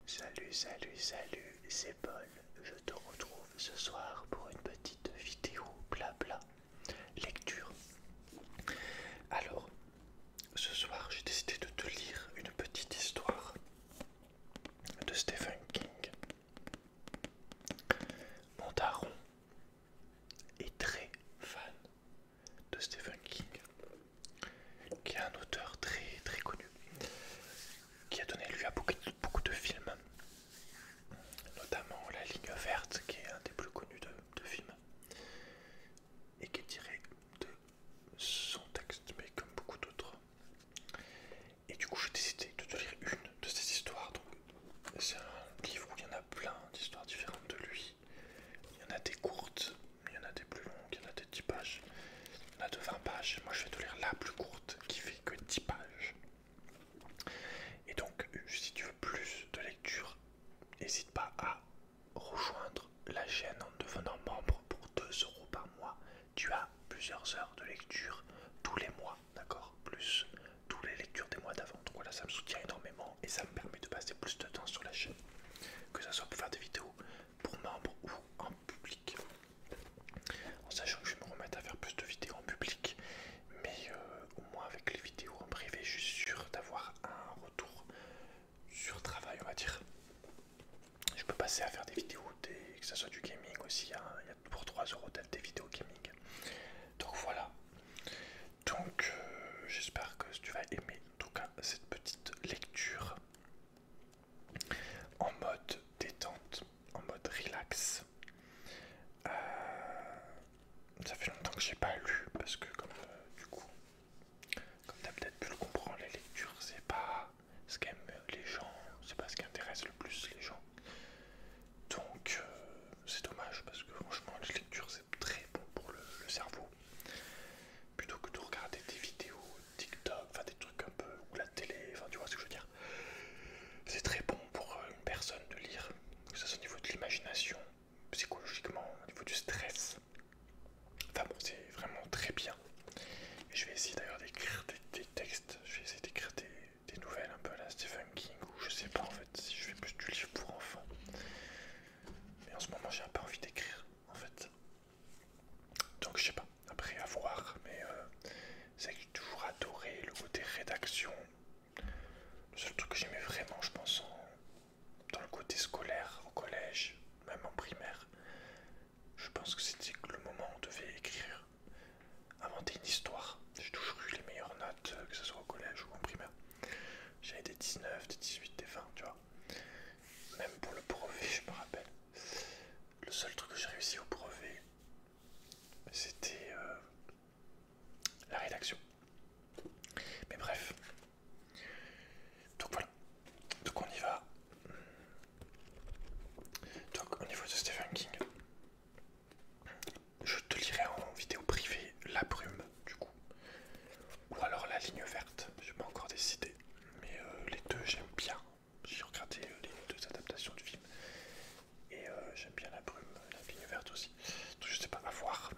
Salut, c'est Paul. Je te retrouve ce soir pour une petite vidéo blabla lecture. Alors, ce soir, j'ai décidé de te lire une petite histoire de Stephen King. Mon daron est très fan de Stephen King, qui est un auteur très très connu, qui a donné lieu à beaucoup de films, notamment La Ligne Verte, qui est un des plus connus de films, et qui est tiré de son texte, mais comme beaucoup d'autres. Et du coup, j'ai décidé de te lire une de ces histoires. Donc, c'est un livre où il y en a plein d'histoires différentes de lui. Il y en a des courtes, il y en a des plus longues, il y en a des 10 pages, il y en a de 20 pages. Moi, je vais te lire la plus courte qui fait que 10 pages. Et donc, si tu veux plus de lecture, n'hésite pas à rejoindre la chaîne en devenant membre pour 2 € par mois. Tu as plusieurs heures de lecture tous les mois, d'accord? Plus toutes les lectures des mois d'avant. Donc voilà, ça me soutient énormément et ça me permet de passer plus de temps sur la chaîne. Que ça soit pour faire des vidéos pour membres ou en public. En sachant que je vais me remettre à faire plus de vidéos en public. Mais au moins avec les vidéos en privé, je suis sûr d'avoir un retour sur travail, on va dire. Je peux passer à faire des vidéos, que ce soit du gaming aussi, hein. Il y a pour 3 € des vidéos gaming. Donc voilà. Donc j'espère que tu vas aimer en tout cas cette petite lecture en mode détente, en mode relax. Ça fait longtemps que j'ai pas lu parce que comme du coup, comme tu as peut-être pu le comprendre, les lectures c'est pas ce qu'aiment les gens, c'est pas ce qui intéresse le plus les gens. Donc c'est dommage parce que franchement les lectures c'est très bon pour le cerveau. Plutôt que de regarder des vidéos TikTok, enfin des trucs un peu, ou la télé, enfin tu vois ce que je veux dire. C'est très bon pour une personne de lire, que ce soit au niveau de l'imagination, psychologiquement, au niveau du stress. Enfin bon, c'est vraiment très bien. Et je vais essayer d'ailleurs d'écrire des textes, je vais essayer d'écrire des nouvelles un peu à la Stephen King, ou je sais pas en fait si je fais plus du livre pour enfants. Mais en ce moment j'ai un peu envie d'écrire en fait. Donc je sais pas, après à voir, mais c'est que j'ai toujours adoré le côté rédaction. Le seul truc que j'aimais vraiment, je pense, dans le côté scolaire, au collège, même en primaire, je pense que c'était le moment où on devait écrire, inventer une histoire. J'ai toujours eu les meilleures notes, que ce soit au collège ou en primaire. J'avais des 19, des 18, des 20, tu vois. Même pour le brevet, je me rappelle. Le seul truc que j'ai réussi au brevet, c'était la rédaction. Mais bref. Donc voilà. Donc on y va. Donc au niveau de Stephen King, je te lirai en vidéo privée La Brume du coup. Ou alors La Ligne Verte. Je n'ai pas encore décidé. Mais les deux j'aime bien. J'ai regardé les deux adaptations du film. Et j'aime bien La Brume, La Ligne Verte aussi. Donc je sais pas, à voir.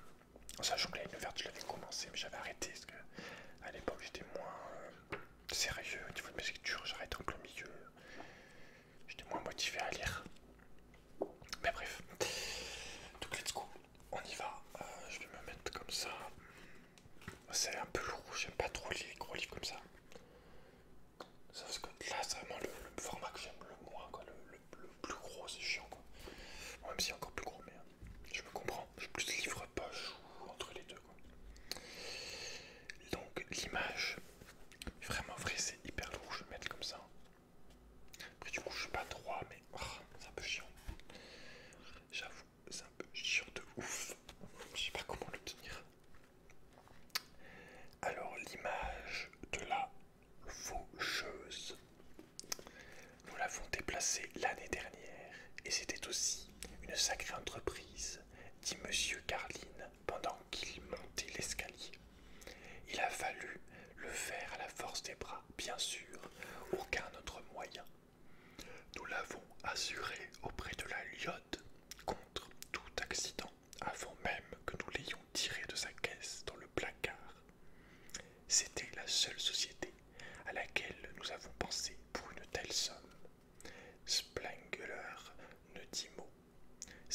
En sachant que La Ligne Verte je l'avais commencé mais j'avais arrêté parce que à l'époque j'étais moins sérieux au niveau de mes lectures. J'arrête en plein milieu. J'étais moins motivé à lire. Mais bref. Donc let's go. On y va. Je vais me mettre comme ça. C'est un peu lourd. J'aime pas trop les gros livres comme ça. Sauf que là c'est vraiment le format que j'aime le moins, quoi. Le plus gros c'est chiant, quoi. Bon, même si encore plus gros, mais je me comprends. Je suis plus livre poche ou entre les deux, quoi. Donc l'image, vraiment vrai, c'est hyper lourd. Je vais mettre comme ça. Après du coup je suis pas droit, mais oh, c'est un peu chiant. J'avoue, c'est un peu chiant de ouf. Je sais pas comment le tenir. Alors l'image de la faucheuse, nous l'avons déplacée l'année dernière et c'était aussi une sacrée entreprise, dit Monsieur Carline pendant qu'il montait l'escalier. Il a fallu le faire à la force des bras, bien sûr, aucun autre moyen. Nous l'avons assuré auprès de la Lyotte contre tout accident, avant même que nous l'ayons tiré de sa caisse dans le placard. C'était la seule société à laquelle nous avons pensé pour une telle somme. Splendide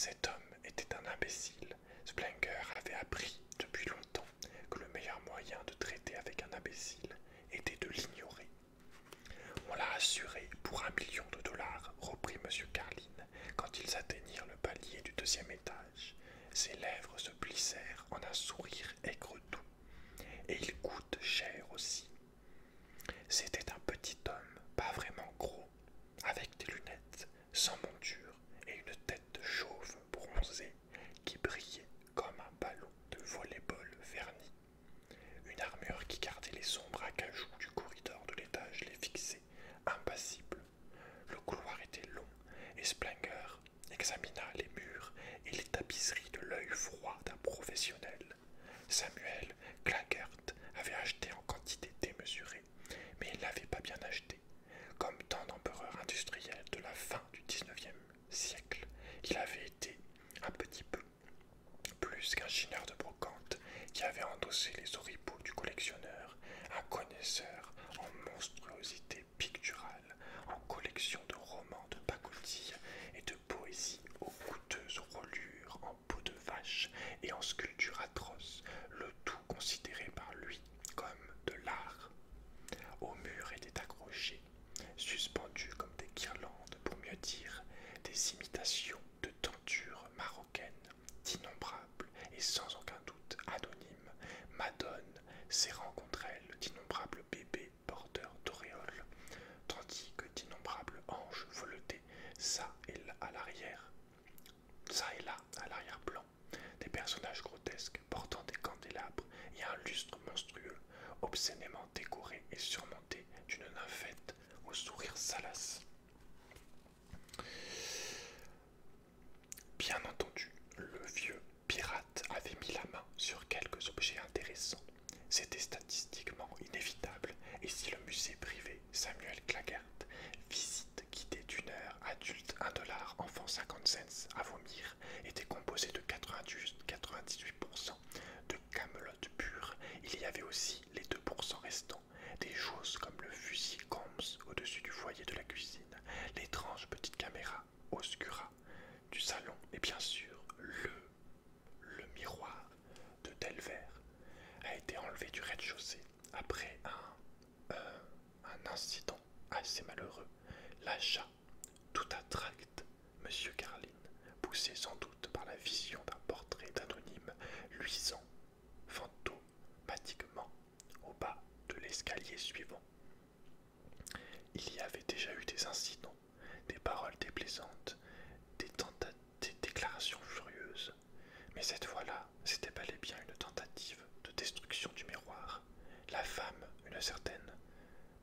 Cet homme était un imbécile. Splenger avait appris depuis longtemps que le meilleur moyen de traiter avec un imbécile était de l'ignorer. On l'a assuré pour $1 million, reprit M. Carlin, quand ils atteignirent le palier du deuxième étage. Ses lèvres se plissèrent en un sourire aigre-doux. Et il coûte cher aussi. C'était un petit homme, pas vraiment gros, avec des lunettes, sans monture et une tête chauve bronzée qui brillait comme un ballon de volley-ball verni. Une armure qui gardait les sombres acajou du corridor de l'étage les fixait, impassible. Le couloir était long et Splenger examina les murs et les tapisseries de l'œil froid d'un professionnel. Samuel Claggart avait acheté en quantité démesurée, mais il n'avait pas bien acheté. Comme tant d'empereurs industriels de la fin du XIXe siècle, il avait été un petit peu plus qu'un chineur de brocante qui avait endossé les oripeaux du collectionneur, un connaisseur en monstruosités picturales, en collection de romans de pacotille et de poésie aux coûteuses rolures en peau de vache et en sculptures atroces, le tout considéré par lui comme de l'art. Au mur étaient accrochés, suspendus comme des guirlandes, pour mieux dire, des imitations de tentures marocaines, d'innombrables et sans aucun doute anonymes, madones serrant contre elles d'innombrables bébés porteurs d'auréoles, tandis que d'innombrables anges voletaient ça et là à l'arrière, plan, des personnages grotesques portant des candélabres et un lustre monstrueux, obscénément décoré et surmonté d'une nymphette au sourire salace. Bien entendu, le vieux pirate avait mis la main sur quelques objets intéressants. C'était statistiquement inévitable, et si le musée privé Samuel Claggart, visite guidée d'1 heure, adulte $1, enfant 50 cents à vomir, était composé de 98% de camelote pure, il y avait aussi les 2% restants, des choses comme le fusil Combs au-dessus du foyer de la cuisine, l'étrange petite caméra Oscura du salon et bien sûr le miroir de Delver a été enlevé du rez-de-chaussée après un incident assez malheureux. L'achat tout attracte M. Carlin, poussé sans doute par la vision d'un portrait d'anonyme luisant fantomatiquement au bas de l'escalier suivant. Il y avait déjà eu des incidents, des paroles déplaisantes, des déclarations furieuses, mais cette fois-là, c'était bel et bien une tentative de destruction du miroir. La femme, une certaine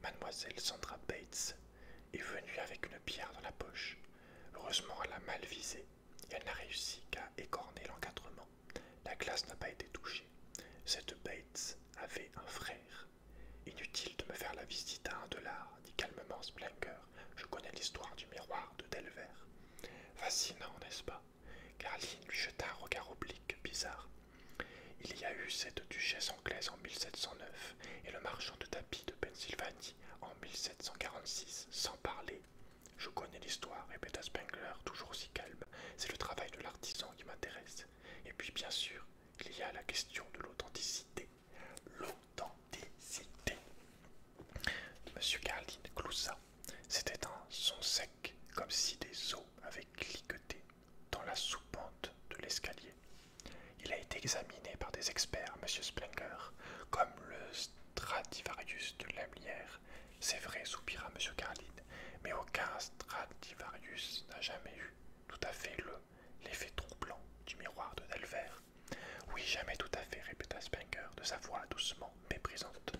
Mademoiselle Sandra Bates, est venue avec une pierre dans la poche. Heureusement, elle a mal visé et elle n'a réussi qu'à écorner l'encadrement. La glace n'a pas été touchée. Cette Bates avait un frère. Inutile de me faire la visite à $1, dit calmement Splenger. Je connais l'histoire du miroir de Delver. Fascinant, n'est-ce pas? Carlin lui jeta un regard oblique, bizarre. Il y a eu cette duchesse anglaise en 1709 et le marchand de tapis de Pennsylvanie en 1746, sans parler. Je connais l'histoire, répéta Spengler, toujours aussi calme. C'est le travail de l'artisan qui m'intéresse. Et puis, bien sûr, il y a la question de l'authenticité. L'authenticité. Monsieur Carlin gloussa. C'était un son sec, comme si des os avaient cliqueté dans la soupente de l'escalier. Il a été examiné par des experts, Monsieur Splenger, comme le Stradivarius de Lemlière. C'est vrai, soupira Monsieur Carlin, mais aucun Stradivarius n'a jamais eu tout à fait l'effet troublant du miroir de Delver. Oui, jamais tout à fait, répéta Splenger de sa voix doucement méprisante.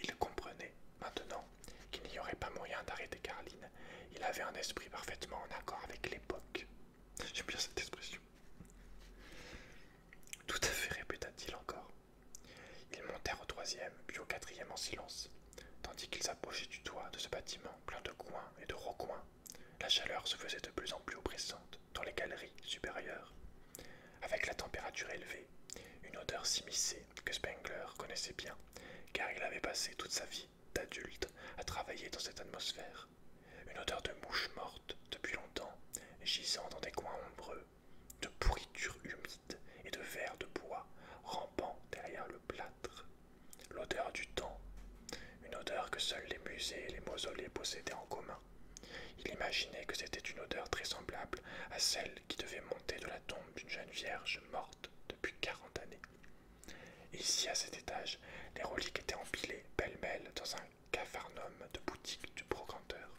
Il comprenait maintenant qu'il n'y aurait pas moyen d'arrêter Carlin. Il avait un esprit parfaitement en accord avec l'époque. J'aime bien cette expression. Tout à fait, répéta-t-il encore. Ils montèrent au 3e, puis au 4e en silence, tandis qu'ils approchaient du toit de ce bâtiment plein de coins et de recoins. La chaleur se faisait de plus en plus oppressante dans les galeries supérieures. Avec la température élevée, une odeur s'immisçait que Spengler connaissait bien, car il avait passé toute sa vie d'adulte à travailler dans cette atmosphère. Une odeur de mouches mortes depuis longtemps, gisant dans des coins ombreux, mausolée possédaient en commun. Il imaginait que c'était une odeur très semblable à celle qui devait monter de la tombe d'une jeune vierge morte depuis 40 années. Ici, à cet étage, les reliques étaient empilées pêle-mêle dans un capharnaüm de boutiques du brocanteur.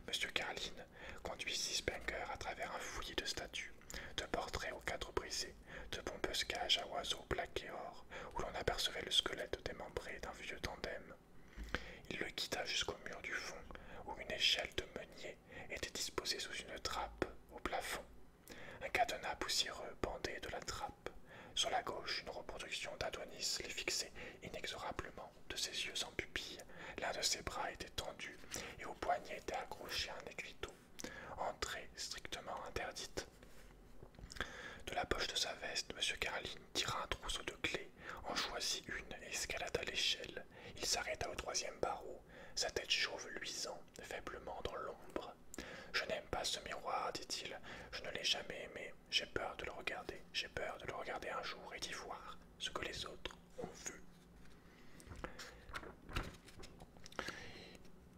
Monsieur Carline conduisit Spenger à travers un fouillis de statues, de portraits aux cadres brisés, de pompeuses cages à oiseaux plaqués or, où l'on apercevait le squelette démembré d'un vieux tandem. Il le quitta jusqu'au mur du fond, où une échelle de meunier était disposée sous une trappe au plafond. Un cadenas poussiéreux pendait de la trappe. Sur la gauche, une reproduction d'Adonis les fixait inexorablement de ses yeux sans pupille. L'un de ses bras était tendu et au poignet était accroché un écriteau. Entrée strictement interdite. De la poche de sa veste, M. Carline tira un trousseau de clés, en choisit une et escalada l'échelle. Il s'arrêta au 3e barreau, sa tête chauve luisant faiblement dans l'ombre. « Je n'aime pas ce miroir, dit-il. Je ne l'ai jamais aimé. J'ai peur de le regarder. J'ai peur de le regarder un jour et d'y voir ce que les autres ont vu. »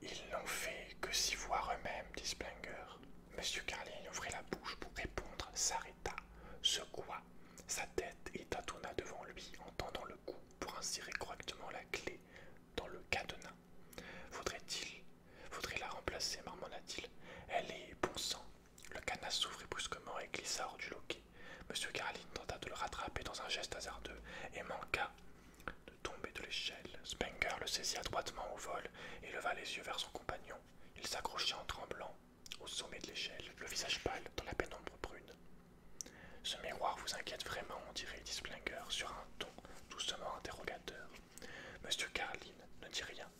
Ils n'ont fait que s'y voir eux-mêmes, dit Spenger. Monsieur Carline ouvrit la bouche pour répondre, s'arrêta, secoua sa tête et tâtonna devant lui en tendant le cou pour insérer correctement la clé dans le cadenas. Faudrait la remplacer, marmonna-t-il. Elle est bon sang. Le cadenas s'ouvrit brusquement et glissa hors du loquet. Monsieur Carline tenta de le rattraper dans un geste hasardeux et manqua de tomber de l'échelle. Spenger le saisit adroitement au vol et leva les yeux vers son compagnon. Il s'accrochait en tremblant au sommet de l'échelle, le visage pâle dans la pénombre brune. « Ce miroir vous inquiète vraiment, on dirait, dit Spenger sur un ton doucement interrogateur. Monsieur Carline ne dit rien.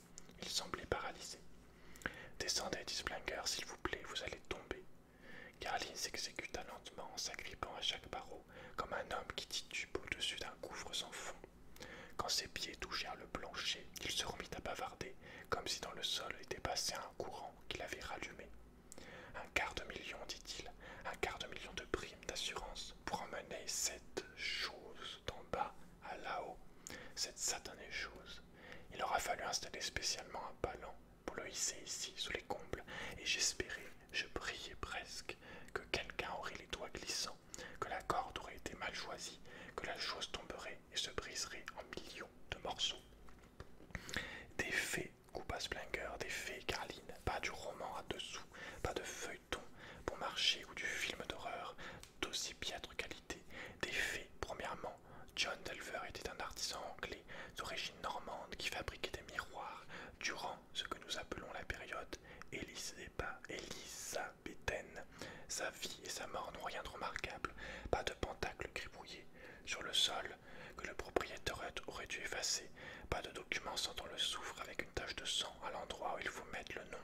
Il semblait paralysé. « Descendez, dit Spenger, s'il vous plaît, vous allez tomber. » Carline s'exécuta lentement en s'agrippant à chaque barreau, comme un homme qui titube au-dessus d'un gouffre sans fond. Quand ses pieds touchèrent le plancher, il se remit à bavarder, comme si dans le sol était passé un courant qu'il avait rallumé. « 250 000, dit-il, 250 000 de primes d'assurance pour emmener cette chose d'en bas à là-haut, cette satanée chose. Il aura fallu installer spécialement un palan pour le hisser ici, sous les combles, et j'espérais, je priais presque, que quelqu'un aurait les doigts glissants, que la corde aurait été mal choisie, que la chose tomberait et se briserait en millions de morceaux. » Des faits, coupa Spenger, des faits, Carline, pas du roman à dessous, pas de feuilleton bon marché ou du film d'horreur d'aussi piètre qualité. Des faits, premièrement, John Delver était un artisan anglais d'origine normande qui fabriquait des miroirs durant ce que nous appelons la période élisabéthaine. Sa vie et sa mort n'ont rien de remarquable, pas de pentacle gribouillé sur le sol que le propriétaire aurait dû effacer, pas de document sentant le soufre avec une tache de sang à l'endroit où il faut mettre le nom.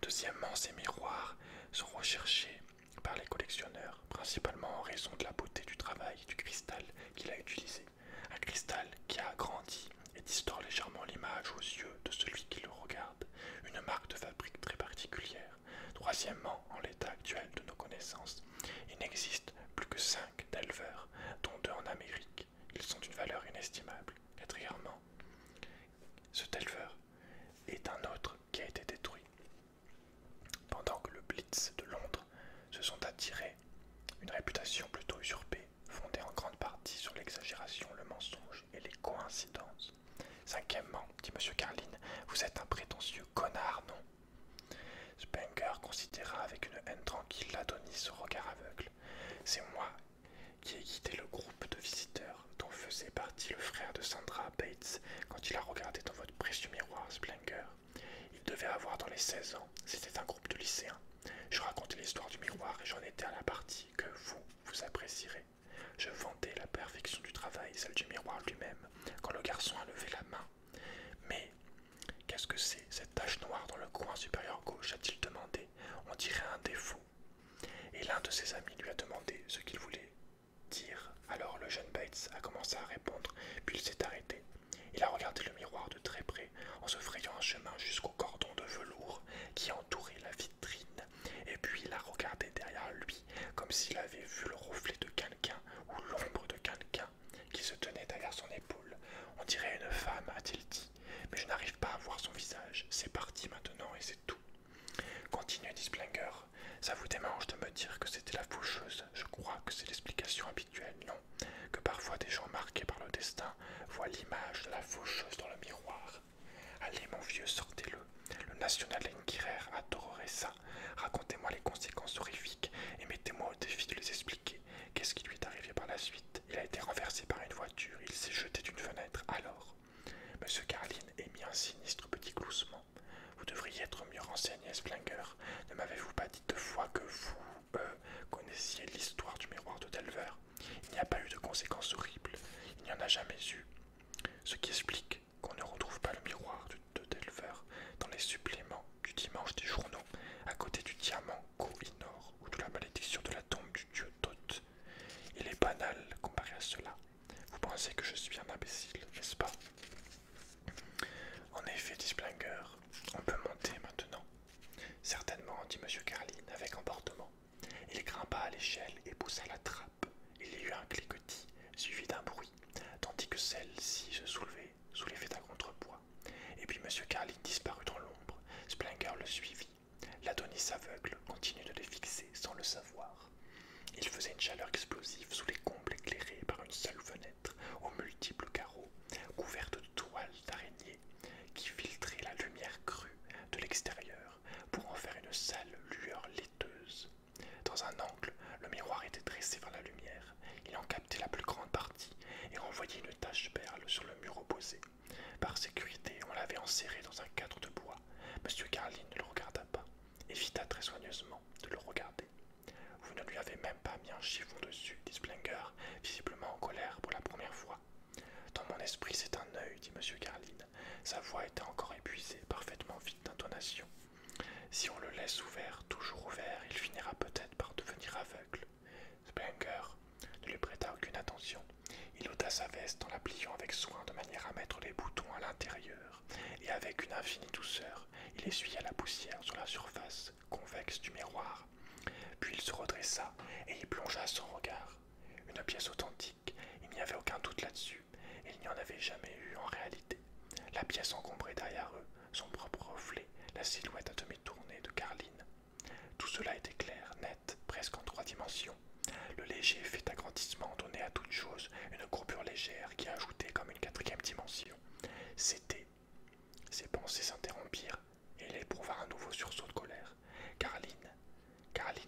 Deuxièmement, ces miroirs sont recherchés par les collectionneurs, principalement en raison de la beauté du travail du cristal qu'il a utilisé. Un cristal qui a agrandi et distord légèrement l'image aux yeux de celui qui le regarde, une marque de fabrique très particulière. Troisièmement, en l'état actuel de nos connaissances, il n'existe plus que 5 Delver, dont 2 en Amérique. Ils sont d'une valeur inestimable. Quatrièmement, ce Delver est un autre qui a été détruit. Pendant que le Blitz de Londres se sont attirés une réputation plutôt usurpée, fondée en grande partie sur l'exagération, le mensonge et les coïncidences. Cinquièmement, dit M. Carline, vous êtes un prétentieux connard, non? Spenger considéra avec une haine tranquille l'Adonis au regard aveugle. C'est moi qui ai guidé le groupe de visiteurs dont faisait partie le frère de Sandra Bates quand il a regardé dans votre précieux miroir, Spenger. Il devait avoir dans les 16 ans, c'était un groupe de lycéens. Je racontais l'histoire du miroir et j'en étais à la partie que vous apprécierez. Je vantais la perfection du travail, celle du miroir lui-même, quand le garçon a levé la main. Mais qu'est-ce que c'est, cette tache noire dans le coin supérieur gauche, a-t-il demandé. On dirait un défaut. Et l'un de ses amis lui a demandé ce qu'il voulait dire. Alors le jeune Bates a commencé à répondre, puis il s'est arrêté. Il a regardé le miroir de très près, en se frayant un chemin jusqu'au cordon de velours qui entourait la vitrine, et puis il a regardé derrière lui, comme s'il avait vu le reflet de quelqu'un ou l'ombre de quelqu'un qui se tenait derrière son épaule. On dirait une femme, a-t-il dit, mais je n'arrive pas à voir son visage. C'est parti maintenant et c'est Ça vous démange de me dire que c'était la faucheuse? Je crois que c'est l'explication habituelle, non? Que parfois des gens marqués par le destin voient l'image de la faucheuse dans le miroir. Allez mon vieux, sortez-le. Le National Enquirer adorerait ça. Racontez-moi les conséquences horrifiques et mettez-moi au défi de les expliquer. Qu'est-ce qui lui est arrivé par la suite? Il a été renversé par une voiture, il s'est jeté d'une fenêtre. Alors, Monsieur Carlin émit un sinistre petit gloussement. Vous devriez être mieux renseigné, Splinger. Ne m'avez-vous pas dit 2 fois que vous connaissiez l'histoire du miroir de Delver? Il n'y a pas eu de conséquences horribles. Il n'y en a jamais eu. Ce qui explique qu'on ne retrouve pas le miroir de Delver dans les suppléments du dimanche des journaux, à côté du diamant Koh-i-Noor ou de la malédiction de la tombe du dieu Thoth. Il est banal comparé à cela. Vous pensez que je suis un imbécile, n'est-ce pas? En effet, dit Splinger, on peut monter maintenant. Certainement, dit M. Carlin avec emportement. Il grimpa à l'échelle et poussa la trappe. Il y eut un cliquetis, suivi d'un bruit, tandis que celle-ci se soulevait sous l'effet d'un contrepoids. Et puis M. Carlin disparut dans l'ombre. Splinger le suivit. L'Adonis aveugle continue de les fixer sans le savoir. Il faisait une chaleur explosive sous les combles éclairés par une seule fenêtre, aux multiples carreaux, couverte de toiles d'araignée, qui filtrait la lumière crue de l'extérieur pour en faire une sale lueur laiteuse. Dans un angle, le miroir était dressé vers la lumière. Il en captait la plus grande partie et renvoyait une tache perle sur le mur opposé. Par sécurité, on l'avait enserré dans un cadre de bois. M. Carlin ne le regarda pas, évita très soigneusement de le regarder. Vous ne lui avez même pas mis un chiffon dessus, dit Splinger, visiblement en colère pour la première fois. Dans mon esprit, c'est un œil, dit M. Carlin. Sa voix était encore épuisée, parfaitement vide d'intonation. Si on le laisse ouvert, toujours ouvert, il finira peut-être par devenir aveugle. Splinger ne lui prêta aucune attention. Il ôta sa veste en la pliant avec soin de manière à mettre les boutons à l'intérieur, et avec une infinie douceur, il essuya la poussière sur la surface convexe du miroir. Puis il se redressa et y plongea son regard. Une pièce authentique, il n'y avait aucun doute là-dessus, et il n'y en avait jamais eu en réalité. La pièce encombrait derrière eux, son propre reflet, la silhouette à demi tournée de Carlin. Tout cela était clair, net, presque en 3 dimensions. Le léger effet d'agrandissement donnait à toute chose une courbure légère qui ajoutait comme une 4e dimension. C'était. Ses pensées s'interrompirent et il éprouva un nouveau sursaut de colère. Carlin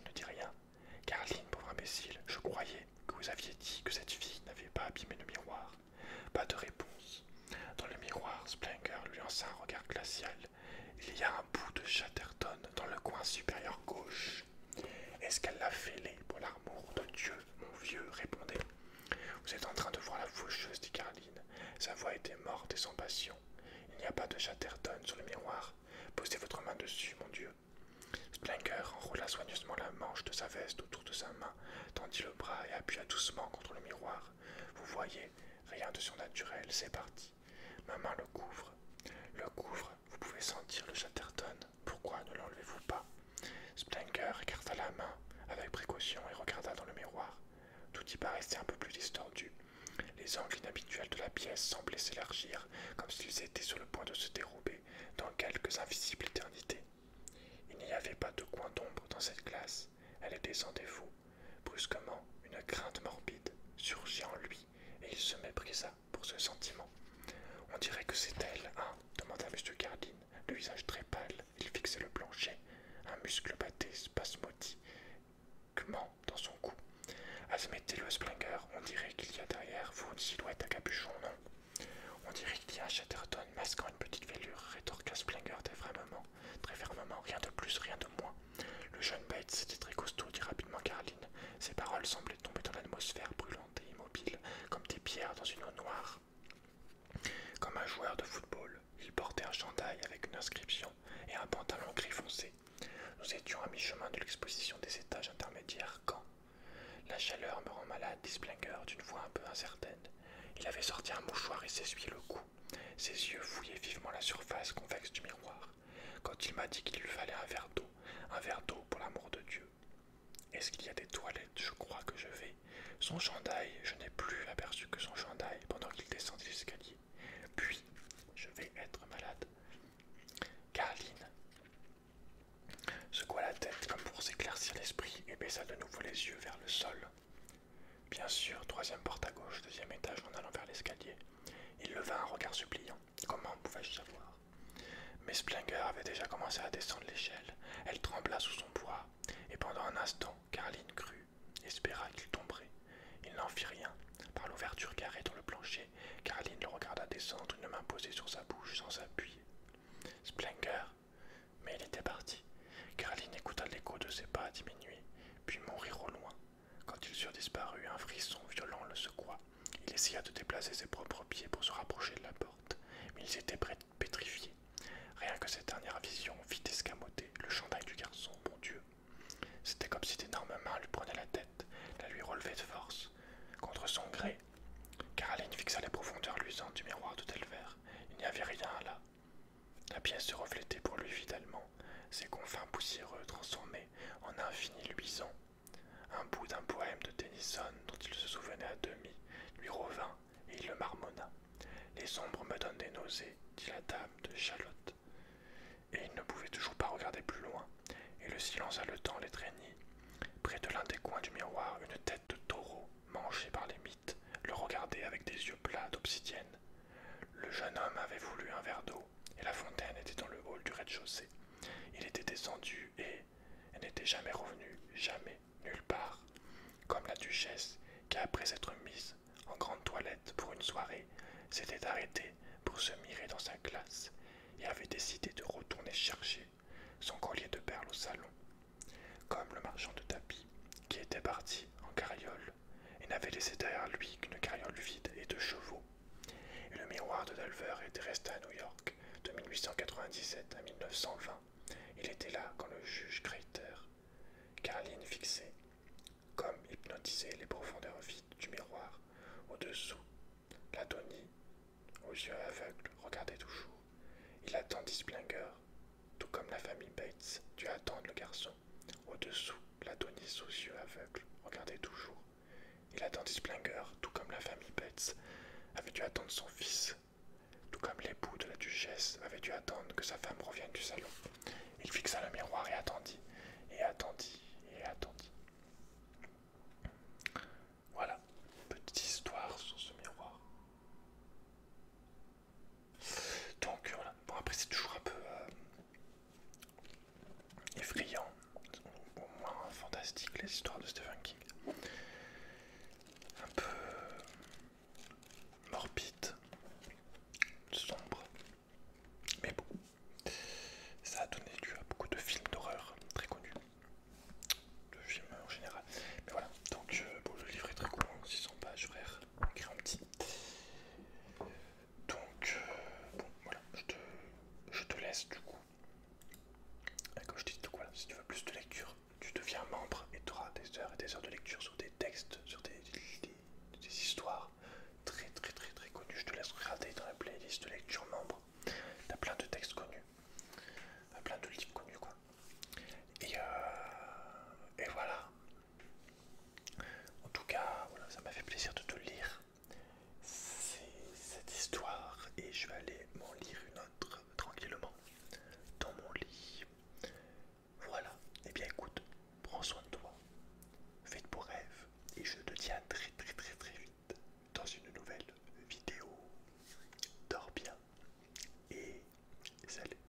ne dit rien. Carlin, pauvre imbécile, je croyais que vous aviez dit que cette fille n'avait pas abîmé le miroir. Pas de réponse. Dans le miroir, Splinger lui lança un regard glacial. Il y a un bout de Chatterton dans le coin supérieur gauche. Est-ce qu'elle l'a fêlé pour l'amour de Dieu, mon vieux? Répondez. Vous êtes en train de voir la faucheuse, dit Carlin. Sa voix était morte et sans passion. Il n'y a pas de Chatterton sur le miroir. Posez votre main dessus, mon Dieu. Splinger enroula soigneusement la manche de sa veste autour de sa main, tendit le bras et appuya doucement contre le miroir. Vous voyez, rien de surnaturel, c'est parti. Ma main le couvre. Le couvre, vous pouvez sentir le Chatterton. Pourquoi ne l'enlevez-vous pas? Splinger écarta la main avec précaution et regarda dans le miroir. Tout y paraissait un peu plus distordu. Les angles inhabituels de la pièce semblaient s'élargir, comme s'ils étaient sur le point de se dérober dans quelques invisibles éternités. Il n'y avait pas de coin d'ombre dans cette glace. Elle était sans défaut. Brusquement, une crainte morbide surgit en lui, et il se méprisa pour ce sentiment. On dirait que c'est elle, hein? Demanda M. Carlin, le visage très pâle. Il fixait le plancher. Un muscle battait spasmodiquement dans son cou. Admettez-le, Splinger, on dirait qu'il y a derrière vous une silhouette à capuchon, non? On dirait qu'il y a un Chatterton masquant une petite velure, rétorqua Splinger très fermement, rien de plus, rien de moins. Le jeune Bates était très costaud, dit rapidement Carlin. Ses paroles semblaient tomber dans l'atmosphère brûlante et immobile, comme des pierres dans une eau noire. Comme un joueur de football, il portait un chandail avec une inscription et un pantalon gris foncé. Nous étions à mi-chemin de l'exposition des étages intermédiaires quand... La chaleur me rend malade, dit Splinger d'une voix un peu incertaine. Il avait sorti un mouchoir et s'essuyait le cou. Ses yeux fouillaient vivement la surface convexe du miroir. Quand il m'a dit qu'il lui fallait un verre d'eau pour l'amour de Dieu. Est-ce qu'il y a des toilettes? Je crois que je vais. Son chandail, je n'ai plus aperçu que son chandail pendant qu'il descendait l'escalier. Puis, je vais être malade. Carlin secoua la tête comme pour s'éclaircir baissa de nouveau les yeux vers le sol. Bien sûr, troisième porte à gauche, deuxième étage en allant vers l'escalier. Il leva un regard suppliant. Comment pouvais-je savoir? Mais Splenger avait déjà commencé à descendre l'échelle. Elle trembla sous son poids, et pendant un instant, Caroline crut, espéra qu'il tomberait. Il n'en fit rien. Par l'ouverture carrée dans le plancher, Caroline le regarda descendre, une main posée sur sa bouche sans appuyer. Splenger. Mais il était parti. Caroline écouta l'écho de ses pas diminuer, puis mourir au loin. Quand ils eurent disparu, un frisson violent le secoua. Il essaya de déplacer ses propres pieds pour se rapprocher de la porte, mais ils étaient pétrifiés. Rien que cette dernière vision fit escamoter le chandail du garçon, mon Dieu. C'était comme si d'énormes mains lui prenaient la tête, la lui relevaient de force. Contre son gré, Caroline fixa les profondeurs luisantes du miroir de Delver. Il n'y avait rien là. La pièce se reflétait pour lui fidèlement, ses confins poussiéreux transformés en infini luisant. Un bout d'un poème de Tennyson dont il se souvenait à demi lui revint et il le marmonna. Les ombres me donnent des nausées, dit la dame de Chalotte. Et il ne pouvait toujours pas regarder plus loin, et le silence haletant l'étreignit. Près de l'un des coins du miroir, une tête de taureau, mangée par les mythes, le regardait avec des yeux plats d'obsidienne. Le jeune homme avait voulu un verre d'eau, et la fontaine était dans le hall du rez-de-chaussée. Il était descendu et n'était jamais revenu, jamais, nulle part. Comme la duchesse, qui après s'être mise en grande toilette pour une soirée, s'était arrêtée pour se mirer dans sa glace et avait décidé de retourner chercher son collier de perles au salon. Comme le marchand de tapis, qui était parti en carriole et n'avait laissé derrière lui qu'une carriole vide et deux chevaux. Et le miroir de Delver était resté à New York de 1897 à 1920. Il était là quand le juge Greiter, Caroline fixait, comme hypnotisé, les profondeurs vides du miroir. Au-dessous, l'Adonis, aux yeux aveugles, regardait toujours. Il attendit Splenger, tout comme la famille Bates dut attendre le garçon. Au-dessous, l'Adonis, aux yeux aveugles, regardait toujours. Il attendit Splenger, tout comme la famille Bates avait dû attendre son fils, tout comme l'époux de la duchesse avait dû attendre que sa femme revienne du salon. Il fixa le miroir et attendit, et attendit, et attendit. Voilà, petite histoire sur ce miroir. Donc voilà, bon après c'est toujours un peu effrayant, au moins fantastique les histoires de Stephen King. Un peu morbide, sombre, mais bon, ça a donné lieu à beaucoup de films d'horreur très connus, de films en général. Mais voilà, donc bon, le livre est très court, 600 pages, frère, écrit en petit. Donc bon, voilà, je te laisse du coup. Et comme je te dis, donc voilà, si tu veux plus de lecture, tu deviens membre et tu auras des heures et des heures de lecture sur des textes, sur des histoires très connues. Je te laisse regarder dans la playlist de lecture membre.